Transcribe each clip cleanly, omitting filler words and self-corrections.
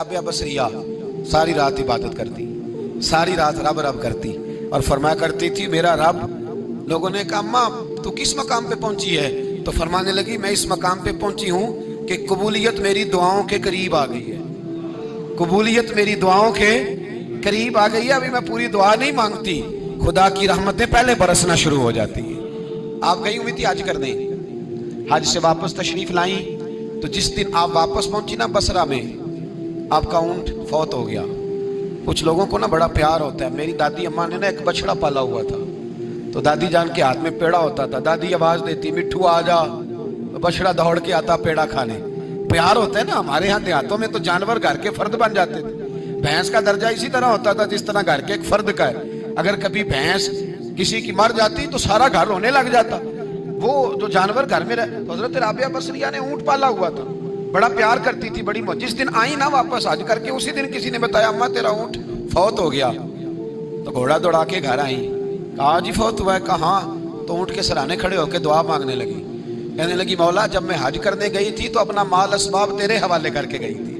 रबिया बसरिया सारी रात इबादत करती, सारी रात रब रब करती और फरमाया करती थी मेरा रब। लोगों ने कहा अम्मा तू किस मकाम पे पहुंची है? तो फरमाने लगी मैं इस मकाम पे पहुंची हूं कि कबूलियत मेरी दुआओं के करीब आ गई है, कबूलियत मेरी दुआओं के करीब आ गई है। अभी मैं पूरी दुआ नहीं मांगती, खुदा की रहमतें पहले बरसना शुरू हो जाती है। आप गई हुई थी हज करने, हज से वापस तशरीफ लाई, तो जिस दिन आप वापस पहुंची ना बसरा में, आपका ऊंट फौत हो गया। कुछ लोगों को ना बड़ा प्यार होता है। मेरी दादी अम्मा ने ना एक बछड़ा पाला हुआ था, तो दादी जान के हाथ में पेड़ा होता था, दादी आवाज देती मिट्ठू आ जा, तो बछड़ा दौड़ के आता पेड़ा खाने। प्यार होता है ना। हमारे यहाँ देहातों में तो जानवर घर के फर्द बन जाते थे। भैंस का दर्जा इसी तरह होता था जिस तरह घर के एक फर्द का है। अगर कभी भैंस किसी की मर जाती तो सारा घर रोने लग जाता। वो जो जानवर घर में रहे, तो हजरत राबिया बसरिया ने ऊंट पाला हुआ था, बड़ा प्यार करती थी, बड़ी। जिस दिन आई ना वापस हज करके, उसी दिन किसी ने बताया अम्मा तेरा ऊंट फौत हो गया। तो घोड़ा दौड़ा के घर आई, कहा जी फौत हुआ है? कहा। तो ऊंट के सराहने खड़े होकर दुआ मांगने लगी, कहने लगी मौला जब मैं हज करने गई थी तो अपना माल असबाब तेरे हवाले करके गई थी,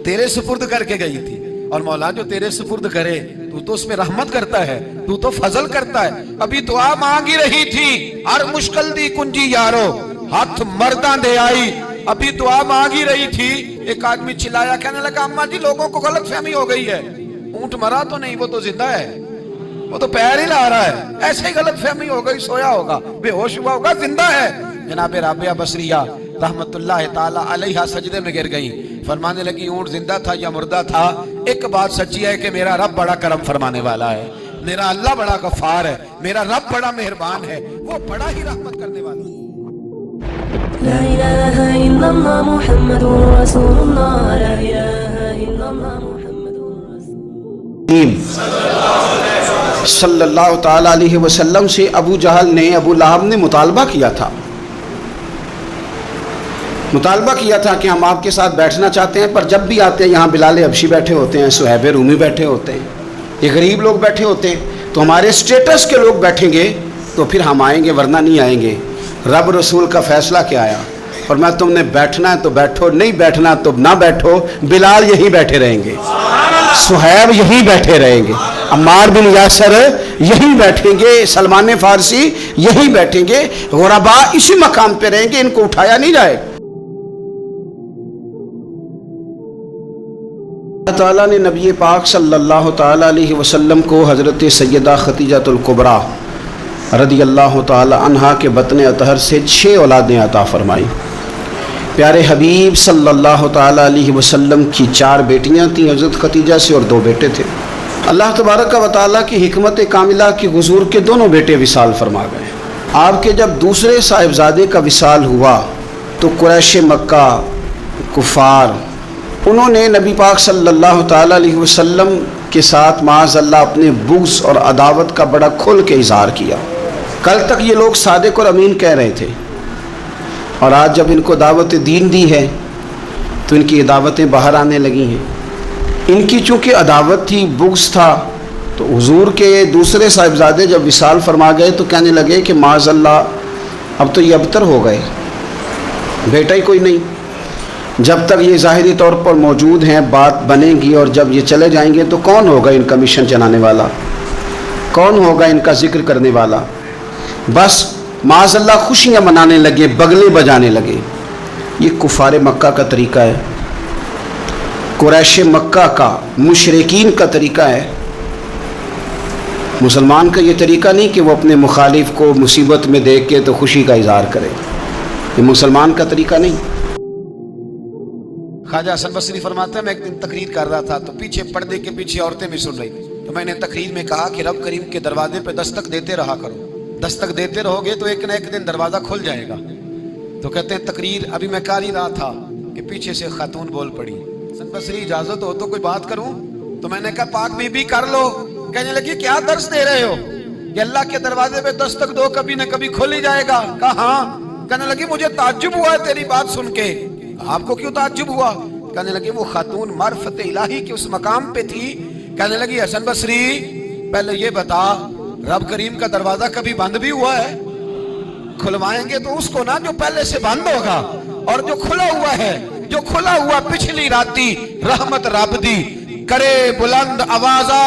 तेरे सुपुर्द करके गई थी। और मौला जो तेरे सुपुर्द करे तू तो उसमें रहमत करता है, तू तो फजल करता है। अभी दुआ मांगी रही थी, हर मुश्किल दी कुंजी यारो हाथ मर्दा दे आई। अभी दुआ मांगी रही थी, एक आदमी चिल्लाया, कहने लगा अम्मा जी लोगों को गलत फहमी हो गई है, ऊंट मरा तो नहीं, वो तो जिंदा है, वो तो पैर ही ला रहा है। ऐसे ही गलत फहमी हो गई, सोया होगा, बेहोश हुआ होगा, जिंदा है। जनाब राबिया बसरिया रहमतुल्लाह ताला अलैहा सजदे में गिर गई, फरमाने लगी ऊंट जिंदा था या मुर्दा था, एक बात सच्ची है कि मेरा रब बड़ा करम फरमाने वाला है, मेरा अल्लाह बड़ा गफ्फार है, मेरा रब बड़ा मेहरबान है, वो बड़ा ही रहमत करने वाला है। ला इलाहा इल्लल्लाह मुहम्मदुर रसूलुल्लाह, ला इलाहा इल्लल्लाह मुहम्मदुर रसूलुल्लाह सल्लल्लाहु ताला अलैहि वसल्लम से अबू जहल ने, अबू लहब ने मुतालबा किया था, मुतालबा किया था कि हम आपके साथ बैठना चाहते हैं, पर जब भी आते हैं यहाँ बिलाल हबशी बैठे होते हैं, सुहैब रूमी बैठे होते हैं, ये गरीब लोग बैठे होते हैं, तो हमारे स्टेटस के लोग बैठेंगे तो फिर हम आएंगे वरना नहीं आएंगे। रब रसूल का फैसला क्या आया? और मैं तुमने बैठना है तो बैठो, नहीं बैठना तो ना बैठो। बिलाल यहीं बैठे रहेंगे, सुहैब यहीं बैठे रहेंगे, अम्मार बिन यासर यहीं बैठेंगे, सलमान फारसी यहीं बैठेंगे, गुरबा इसी मकाम पे रहेंगे, इनको उठाया नहीं जाएगा। अल्लाह ताला ने नबी पाक सल्लल्लाहु ताला अलैहि वसल्लम को हज़रत सैयदा खतीजतुल कुबरा रदियल्लाहु ताला अन्हा के बतन अतहर से 6 औलादें अता फरमाई। प्यारे हबीब सल्लल्लाहु ताला अलैहि वसल्लम की 4 बेटियां थीं हज़रत खतीजा से, और 2 बेटे थे। अल्लाह तबारक व तआला की हिकमत कामिला की हुजूर के दोनों बेटे विसाल फरमा गए। आपके जब दूसरे साहिबजादे का विसाल हुआ तो कुरैश मक्का कुफार उन्होंने नबी पाक सल्लल्लाहु ताला अलैहि वसल्लम के साथ माज़अल्लाह अपने बुग़्ज़ और अदावत का बड़ा खुल के इज़हार किया। कल तक ये लोग सादिक और अमीन कह रहे थे, और आज जब इनको दावत दीन दी है तो इनकी दावतें बाहर आने लगी हैं। इनकी चूँकि अदावत थी, बुग़्ज़ था, तो हुजूर के दूसरे साहिबजादे जब विसाल फरमा गए तो कहने लगे कि माज़अल्लाह अब तो ये अबतर हो गए, बेटा ही कोई नहीं। जब तक ये ज़ाहिरी तौर पर मौजूद हैं बात बनेगी, और जब ये चले जाएंगे तो कौन होगा इनका मिशन चलाने वाला, कौन होगा इनका जिक्र करने वाला। बस माज़अल्लाह खुशियाँ मनाने लगे, बगले बजाने लगे। ये कुफार मक्का का तरीका है, कुरैश मक्का का, मुशरिकीन का तरीका है। मुसलमान का ये तरीका नहीं कि वो अपने मुखालिफ को मुसीबत में देख के तो खुशी का इज़हार करे, ये मुसलमान का तरीका नहीं। ख्वाजा हसन बसरी फरमाते हैं मैं एक दिन तकरीर कर रहा था तो पीछे पर्दे के पीछे औरतें भी सुन रही थी, तो मैंने तकरीर में कहा कि रब करीम के दरवाजे पे दस्तक देते रहा करो, दस्तक देते रहोगे तो एक न एक दिन दरवाजा खुल जाएगा। तो कहते हैं तकरीर अभी मैं कर ही रहा था कि पीछे से खातून बोल पड़ी, हसन बसरी इजाजत हो तो कोई बात करूं? तो मैंने कहा पाक बीबी कर लो। कहने लगी क्या दर्श दे रहे हो कि अल्लाह के दरवाजे पे दस्तक दो कभी न कभी खुल ही जाएगा। कहा हाँ। कहने लगी मुझे ताज्जुब हुआ है तेरी बात सुन के। आपको क्यों ताज्जुब हुआ? कहने लगी वो खातून मार्फत इलाही के उस मकाम पे थी। कहने लगी हसन बसरी पहले ये बता रब करीम का दरवाजा कभी बंद भी हुआ है? खुलवाएंगे तो उसको ना जो पहले से बंद होगा, और जो खुला हुआ है जो खुला हुआ पिछली राती रहमत रब दी करे बुलंद आवाजा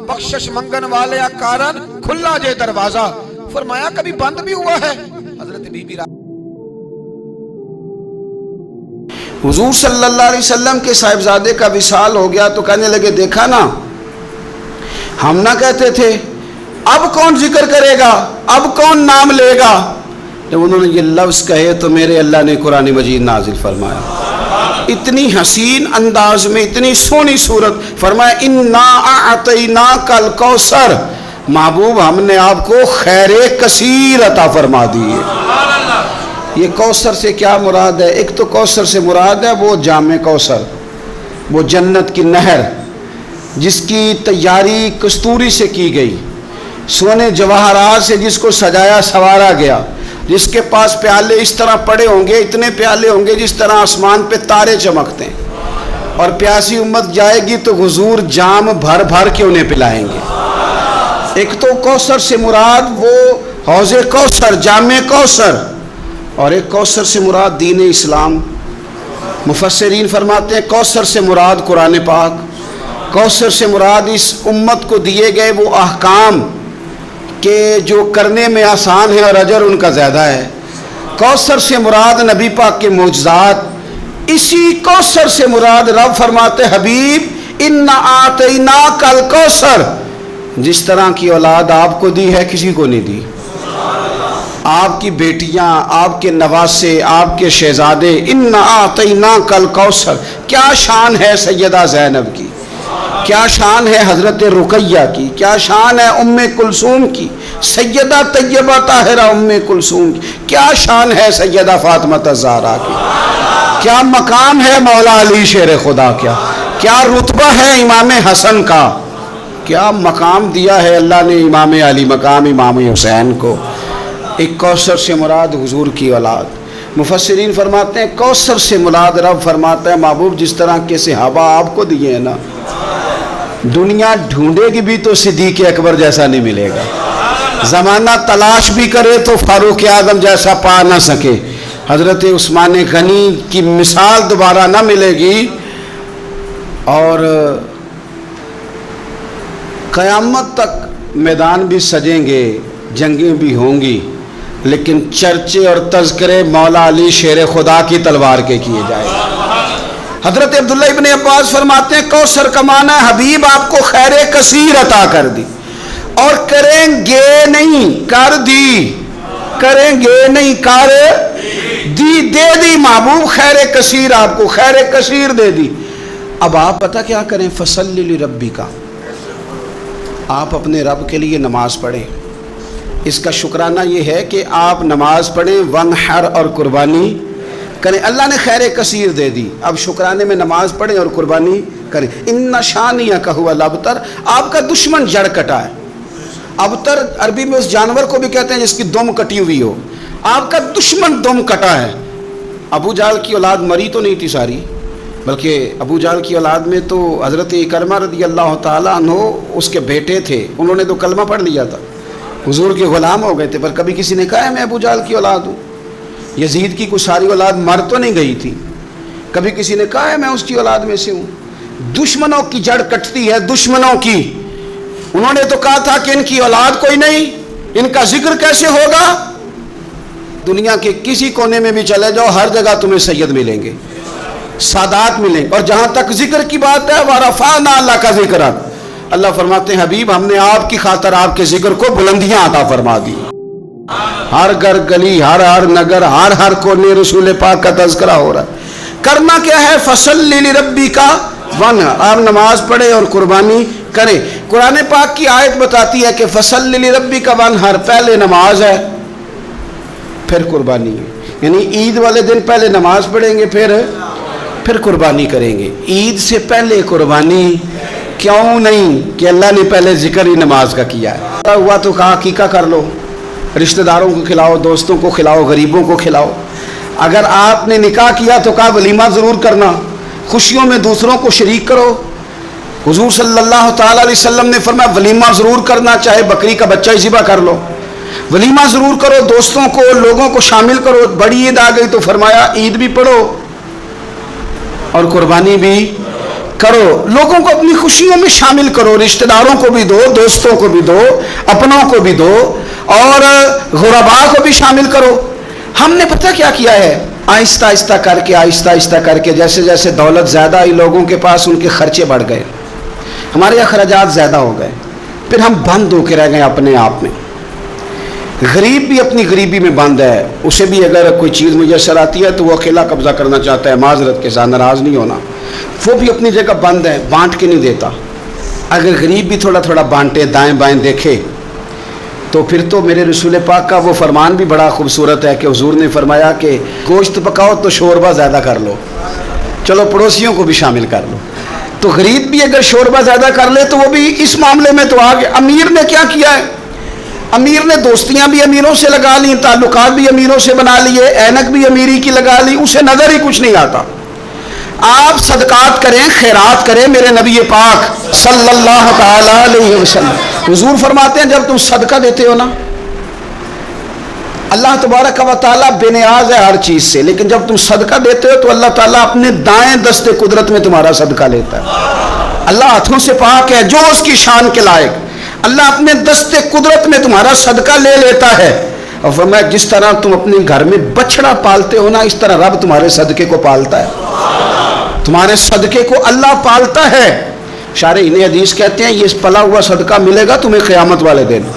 बख्शिश मंगन वाले कारण खुला जे दरवाजा। फरमाया कभी बंद भी हुआ है। हजरत बीबी हुजूर सल्लल्लाहु अलैहि वसल्लम के साहिबजादे का विसाल हो गया तो कहने लगे देखा ना, हम ना कहते थे अब कौन जिक्र करेगा, अब कौन नाम लेगा। जब उन्होंने ये लफ्ज़ कहे तो मेरे अल्लाह ने कुरान मजीद नाजिल फरमाया, इतनी हसीन अंदाज में, इतनी सोहनी सूरत, फरमाया इन्ना अअतैना कल कौसर, महबूब हमने आपको खैर कसीर अता फरमा दी है। ये कौसर से क्या मुराद है? एक तो कौसर से मुराद है वो जामे कौसर, वो जन्नत की नहर जिसकी तैयारी कस्तूरी से की गई, सोने जवाहरात से जिसको सजाया संवारा गया, जिसके पास प्याले इस तरह पड़े होंगे, इतने प्याले होंगे जिस तरह आसमान पे तारे चमकते हैं, और प्यासी उम्मत जाएगी तो हुजूर जाम भर भर के उन्हें पिलाएंगे। एक तो कौसर से मुराद वो हौज़े कौसर, जामे कौसर, और एक कौसर से मुराद दीन इस्लाम। मुफस्सिरीन फरमाते हैं कौसर से मुराद कुरान पाक, कौसर से मुराद इस उम्मत को दिए गए वो अहकाम के जो करने में आसान है और अजर उनका ज़्यादा है। कौसर से मुराद नबी पाक के मौजज़ात, इसी कौसर से मुराद रब फरमाते हबीब इन्ना आतैना कल कौसर, जिस तरह की औलाद आपको दी है किसी को नहीं दी। आपकी बेटियां, आपके नवासे, आपके शहजादे, इन्ना आतैना कल कौसर। क्या शान है सैयदा ज़ैनब की, क्या शान है हज़रत रुकैया की, क्या शान है उम्मे कुलसूम की, सैयदा तैयबा ताहिरा उम्मे कुलसूम की, क्या शान है सैयदा फातिमा ज़हरा की, क्या मकाम है मौला अली शेर खुदा, क्या रुतबा है इमाम हसन का, क्या मकाम दिया है अल्लाह ने इमाम अली मकाम इमाम हुसैन को। एक कौसर से मुराद हुजूर की औलाद। मुफस्सिरीन फरमाते हैं कौसर से मुराद रब फरमाता है महबूब जिस तरह के सहाबा आपको दिए हैं ना, दुनिया ढूंढेगी भी तो सिद्दीक़ अकबर जैसा नहीं मिलेगा, ज़माना तलाश भी करे तो फारूक आज़म जैसा पा ना सके, हज़रत उस्मान गनी की मिसाल दोबारा ना मिलेगी। और क़यामत तक मैदान भी सजेंगे, जंगें भी होंगी, लेकिन चर्चे और तज़किरे मौला अली शेर खुदा की तलवार के किए जाएंगे। हज़रत अब्दुल्ला इब्न अब्बास फरमाते हैं कौसर का माना हबीब आपको खैर कसीर अता कर दी, और करेंगे नहीं कर दी, करेंगे नहीं कर दी, दे दी महबूब खैर कसीर, आपको खैर कसीर दे दी। अब आप पता क्या करें, फसल्लि लिरब्बी का, आप अपने रब के लिए नमाज पढ़ें। इसका शुक्राना ये है कि आप नमाज पढ़ें, वनहर और कुर्बानी करें। अल्लाह ने खैर कसीर दे दी, अब शुक्राने में नमाज पढ़ें और कुर्बानी करें। इन्ना शानिया का हुआ अबतर, आपका दुश्मन जड़ कटा है। अबतर अरबी में उस जानवर को भी कहते हैं जिसकी दुम कटी हुई हो, आपका दुश्मन दुम कटा है। अबू जाल की औलाद मरी तो नहीं थी सारी, बल्कि अबू जाल की औलाद में तो हज़रत इकरमा रज़ी अल्लाह ताला अन्हु उसके बेटे थे, उन्होंने तो कलमा पढ़ लिया था, हुजूर के ग़ुलाम हो गए थे, पर कभी किसी ने कहा है मैं अबू जाल की औलाद हूँ। यजीद की कुछ सारी औलाद मर तो नहीं गई थी, कभी किसी ने कहा है मैं उसकी औलाद में से हूँ। दुश्मनों की जड़ कटती है, दुश्मनों की। उन्होंने तो कहा था कि इनकी औलाद कोई नहीं, इनका जिक्र कैसे होगा। दुनिया के किसी कोने में भी चले जाओ, हर जगह तुम्हें सैयद मिलेंगे, सादात मिलेंगे। और जहाँ तक जिक्र की बात है, वरफ़अना अल्लाह का जिक्र, अल्लाह फरमाते हैं हबीब हमने आपकी खातर आपके जिक्र को बुलंदियां अता फरमा दी। हर घर गली, हर हर नगर, हर हर कोने रसूल पाक का तज़किरा हो रहा है। करना क्या है, फसल्लि लिरब्बी का वन, आप नमाज पढ़े और कुर्बानी करें। कुरान पाक की आयत बताती है कि फसल्लि लिरब्बी का वन, हर पहले नमाज है फिर कुर्बानी है, यानी ईद वाले दिन पहले नमाज पढ़ेंगे फिर कुर्बानी करेंगे। ईद से पहले कुर्बानी क्यों नहीं कि अल्लाह ने पहले जिक्र ही नमाज का किया है। हुआ तो कहा अकीका कर लो, रिश्तेदारों को खिलाओ, दोस्तों को खिलाओ, गरीबों को खिलाओ। अगर आपने निकाह किया तो कहा वलीमा ज़रूर करना, खुशियों में दूसरों को शरीक करो। हुजूर सल्लल्लाहु ताला अलैहि वसल्लम ने फरमाया वलीमा ज़रूर करना, चाहे बकरी का बच्चा ही ज़िबा कर लो, वलीमा ज़रूर करो, दोस्तों को, लोगों को शामिल करो। बड़ी ईद आ गई तो फरमाया ईद भी पढ़ो, اور قربانی بھی کرو. لوگوں کو اپنی خوشیوں میں شامل کرو, رشتہ داروں کو بھی دو, دوستوں کو بھی دو, اپنوں کو بھی دو, اور غرباء کو بھی شامل کرو. ہم نے پتہ کیا کیا ہے, آہستہ آہستہ کر کے جیسے جیسے دولت زیادہ آئی لوگوں کے پاس, ان کے خرچے بڑھ گئے, ہمارے اخراجات زیادہ ہو گئے, پھر ہم بند ہو کے رہ گئے اپنے آپ میں. غریب بھی اپنی غریبی میں بند ہے, اسے بھی اگر کوئی چیز میسر آتی ہے تو وہ اکیلا قبضہ کرنا چاہتا ہے, معذرت کے ساتھ, ناراض نہیں ہونا, وہ بھی اپنی جگہ بند ہے, بانٹ کے نہیں دیتا. اگر غریب بھی تھوڑا تھوڑا بانٹے, دائیں بائیں دیکھے, تو پھر تو میرے رسول پاک کا وہ فرمان بھی بڑا خوبصورت ہے کہ حضور نے فرمایا کہ گوشت پکاؤ تو شوربہ زیادہ کر لو, چلو پڑوسیوں کو بھی شامل کر لو. تو غریب بھی اگر شوربہ زیادہ کر لے تو وہ بھی اس معاملے میں تو آگے. امیر نے کیا کیا ہے, امیر نے دوستیاں بھی امیروں سے لگا لی, تعلقات بھی امیروں سے بنا لیے, اینک بھی امیری کی لگا لی, اسے نظر ہی کچھ نہیں آتا. آپ صدقات کریں, خیرات کریں. میرے نبی پاک صلی اللہ تعالی علیہ وسلم حضور فرماتے ہیں جب تم صدقہ دیتے ہو نا, اللہ تبارک و تعالیٰ بے نیاز ہے ہر چیز سے, لیکن جب تم صدقہ دیتے ہو تو اللہ تعالیٰ اپنے دائیں دست قدرت میں تمہارا صدقہ لیتا ہے. اللہ ہاتھوں سے پاک ہے, جو اس کی شان کے لائق. اللہ اپنے دست قدرت میں تمہارا صدقہ لے لیتا ہے. اور فرمایا جس طرح تم اپنے گھر میں بچڑا پالتے ہو نا, اس طرح رب تمہارے صدقے کو پالتا ہے, تمہارے صدقے کو اللہ پالتا ہے. شارحین حدیث کہتے ہیں یہ پلا ہوا صدقہ ملے گا تمہیں قیامت والے دن,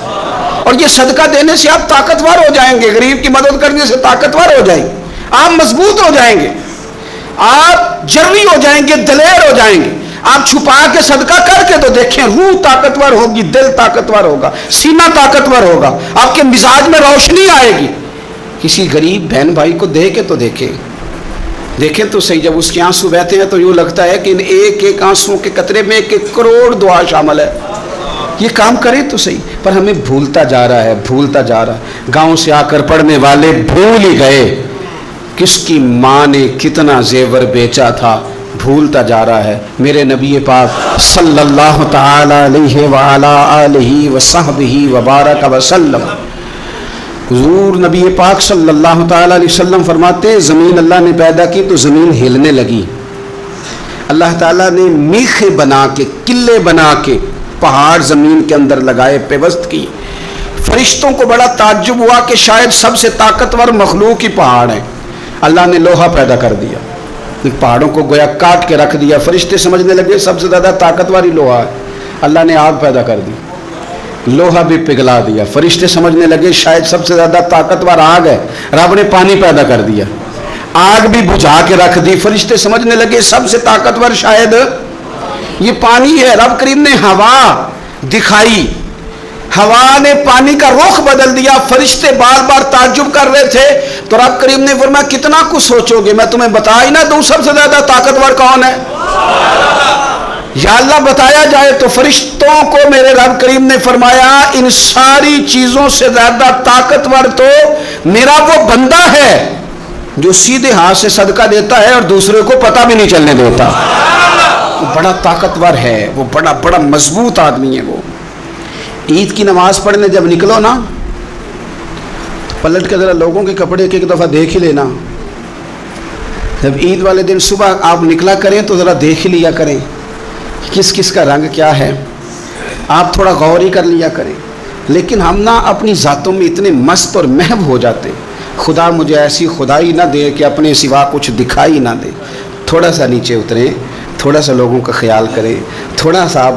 اور یہ صدقہ دینے سے آپ طاقتور ہو جائیں گے, غریب کی مدد کرنے سے طاقتور ہو جائیں گے, آپ مضبوط ہو جائیں گے, آپ جرری ہو جائیں گے, دلیر ہو جائیں گے. آپ چھپا کے صدقہ کر کے تو دیکھیں, روح طاقتور ہوگی, دل طاقتور ہوگا, سینہ طاقتور ہوگا, آپ کے مزاج میں روشنی آئے گی. کسی غریب بہن بھائی کو دے کے تو دیکھیں تو صحیح, جب اس کے آنسو بہتے ہیں تو یوں لگتا ہے کہ ان ایک ایک آنسو کے قطرے میں 1 کروڑ دعا شامل ہے. یہ کام کریں تو صحیح, پر ہمیں بھولتا جا رہا ہے. گاؤں سے آ کر پڑھنے والے بھول ہی گئے کس کی ماں نے کتنا زیور بیچا تھا, بھولتا جا رہا ہے. میرے نبی پاک صلی اللہ تعالی علیہ وعلا آلہ وصحبہ وبارک وسلم, حضور نبی پاک صلی اللہ تعالی علیہ وسلم فرماتے زمین اللہ نے پیدا کی تو زمین ہلنے لگی. اللہ تعالیٰ نے میخیں بنا کے, قلعے بنا کے پہاڑ زمین کے اندر لگائے, پیوست کی. فرشتوں کو بڑا تعجب ہوا کہ شاید سب سے طاقتور مخلوق ہی پہاڑ ہیں. اللہ نے لوہا پیدا کر دیا, پہاڑوں کو گویا کاٹ کے رکھ دیا. فرشتے سمجھنے لگے سب سے زیادہ طاقتور ہی لوہا ہے. اللہ نے آگ پیدا کر دی, لوہا بھی پگھلا دیا. فرشتے سمجھنے لگے شاید سب سے زیادہ طاقتور آگ ہے. رب نے پانی پیدا کر دیا, آگ بھی بجھا کے رکھ دی. فرشتے سمجھنے لگے سب سے طاقتور شاید یہ پانی ہے. رب کریم نے ہوا دکھائی, ہوا نے پانی کا رخ بدل دیا. فرشتے بار بار تعجب کر رہے تھے تو رب کریم نے فرمایا کتنا کچھ سوچو گے, میں تمہیں بتا ہی نہ دوں سب سے زیادہ طاقتور کون ہے. یا اللہ بتایا جائے تو فرشتوں کو میرے رب کریم نے فرمایا ان ساری چیزوں سے زیادہ طاقتور تو میرا وہ بندہ ہے جو سیدھے ہاتھ سے صدقہ دیتا ہے اور دوسرے کو پتہ بھی نہیں چلنے دیتا. وہ بڑا طاقتور ہے, وہ بڑا مضبوط آدمی ہے. وہ عید کی نماز پڑھنے جب نکلو نا تو پلٹ کے ذرا لوگوں کے کپڑے ایک دفعہ دیکھ ہی لینا. جب عید والے دن صبح آپ نکلا کریں تو ذرا دیکھ ہی لیا کریں کس کس کا رنگ کیا ہے, آپ تھوڑا غور ہی کر لیا کریں. لیکن ہم نا اپنی ذاتوں میں اتنے مست اور محو ہو جاتے, خدا مجھے ایسی خدائی نہ دے کہ اپنے سوا کچھ دکھائی نہ دے. تھوڑا سا نیچے اتریں, تھوڑا سا لوگوں کا خیال کریں, تھوڑا سا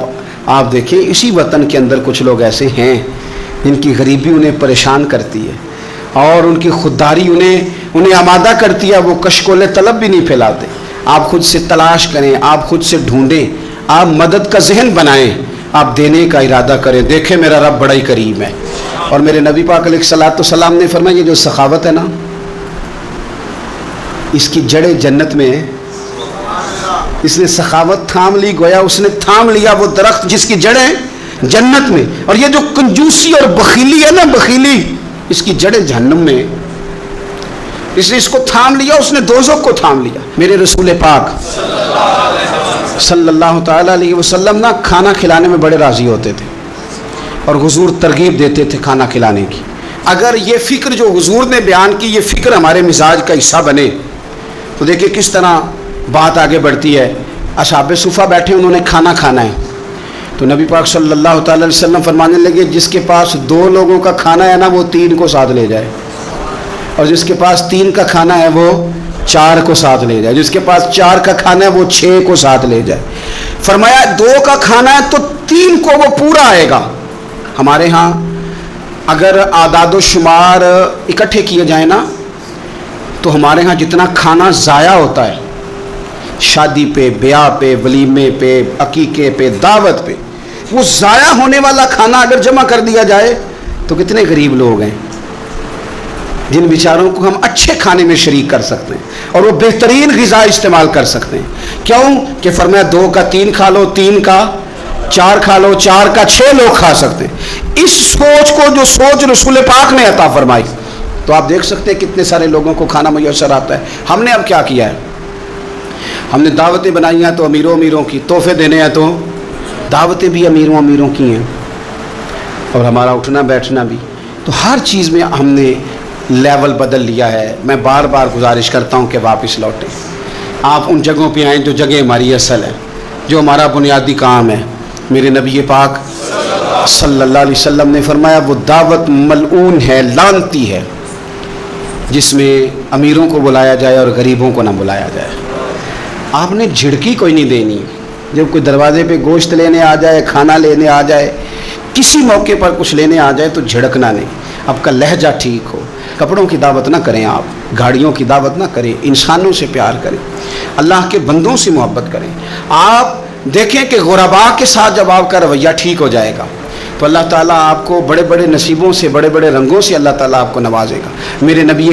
آپ دیکھیں اسی وطن کے اندر کچھ لوگ ایسے ہیں جن کی غریبی انہیں پریشان کرتی ہے اور ان کی خودداری انہیں آمادہ کرتی ہے. وہ کشکول طلب بھی نہیں پھیلاتے. آپ خود سے تلاش کریں, آپ خود سے ڈھونڈیں, آپ مدد کا ذہن بنائیں, آپ دینے کا ارادہ کریں. دیکھیں میرا رب بڑا ہی کریم ہے. اور میرے نبی پاک علیہ الصلوۃ والسلام نے فرمایا یہ جو سخاوت ہے نا اس کی جڑیں جنت میں ہیں. اس نے سخاوت تھام لی, گویا اس نے تھام لیا وہ درخت جس کی جڑیں جنت میں. اور یہ جو کنجوسی اور بخیلی ہے نا, بخیلی, اس کی جڑیں جہنم میں. اس نے اس کو تھام لیا, اس نے دوزخ کو تھام لیا. میرے رسول پاک صلی اللہ تعالی علیہ وسلم نا کھانا کھلانے میں بڑے راضی ہوتے تھے اور حضور ترغیب دیتے تھے کھانا کھلانے کی. اگر یہ فکر جو حضور نے بیان کی یہ فکر ہمارے مزاج کا حصہ بنے تو دیکھیں کس طرح بات آگے بڑھتی ہے، اصحاب صفہ بیٹھے انہوں نے کھانا کھانا ہے، تو نبی پاک صلی اللہ تعالی علیہ وسلم فرمانے لگے جس کے پاس 2 لوگوں کا کھانا ہے نا وہ 3 کو ساتھ لے جائے، اور جس کے پاس 3 کا کھانا ہے وہ 4 کو ساتھ لے جائے، جس کے پاس 4 کا کھانا ہے وہ 6 کو ساتھ لے جائے۔ فرمایا 2 کا کھانا ہے تو 3 کو وہ پورا آئے گا۔ ہمارے ہاں اگر اعداد و شمار اکٹھے کیے جائیں نا تو ہمارے ہاں جتنا کھانا ضائع ہوتا ہے شادی پہ، بیاہ پہ، ولیمے پہ، عقیقے پہ، دعوت پہ، وہ ضائع ہونے والا کھانا اگر جمع کر دیا جائے تو کتنے غریب لوگ ہیں جن بیچاروں کو ہم اچھے کھانے میں شریک کر سکتے ہیں اور وہ بہترین غذا استعمال کر سکتے ہیں۔ کیوں کہ فرمایا 2 کا 3 کھا لو، 3 کا 4 کھا لو، 4 کا 6 لوگ کھا سکتے ہیں۔ اس سوچ کو جو سوچ رسول پاک نے عطا فرمائی تو آپ دیکھ سکتے ہیں کتنے سارے لوگوں کو کھانا میسر آتا ہے۔ ہم نے اب کیا کیا ہے، ہم نے دعوتیں بنائی ہیں تو امیروں کی، تحفے دینے ہیں تو دعوتیں بھی امیروں کی ہیں، اور ہمارا اٹھنا بیٹھنا بھی، تو ہر چیز میں ہم نے لیول بدل لیا ہے۔ میں بار بار گزارش کرتا ہوں کہ واپس لوٹیں، آپ ان جگہوں پہ آئیں جو جگہ ہماری اصل ہے، جو ہمارا بنیادی کام ہے۔ میرے نبی پاک صلی اللہ علیہ وسلم نے فرمایا وہ دعوت ملعون ہے، لعنتی ہے، جس میں امیروں کو بلایا جائے اور غریبوں کو نہ بلایا جائے۔ آپ نے جھڑکی کوئی نہیں دینی، جب کوئی دروازے پہ گوشت لینے آ جائے، کھانا لینے آ جائے، کسی موقع پر کچھ لینے آ جائے تو جھڑکنا نہیں، آپ کا لہجہ ٹھیک ہو۔ کپڑوں کی دعوت نہ کریں، آپ گاڑیوں کی دعوت نہ کریں، انسانوں سے پیار کریں، اللہ کے بندوں سے محبت کریں۔ آپ دیکھیں کہ غرباء کے ساتھ جب آپ کا رویہ ٹھیک ہو جائے گا تو اللہ تعالیٰ آپ کو بڑے بڑے نصیبوں سے، بڑے بڑے رنگوں سے اللہ تعالیٰ آپ کو نوازے گا۔ میرے نبی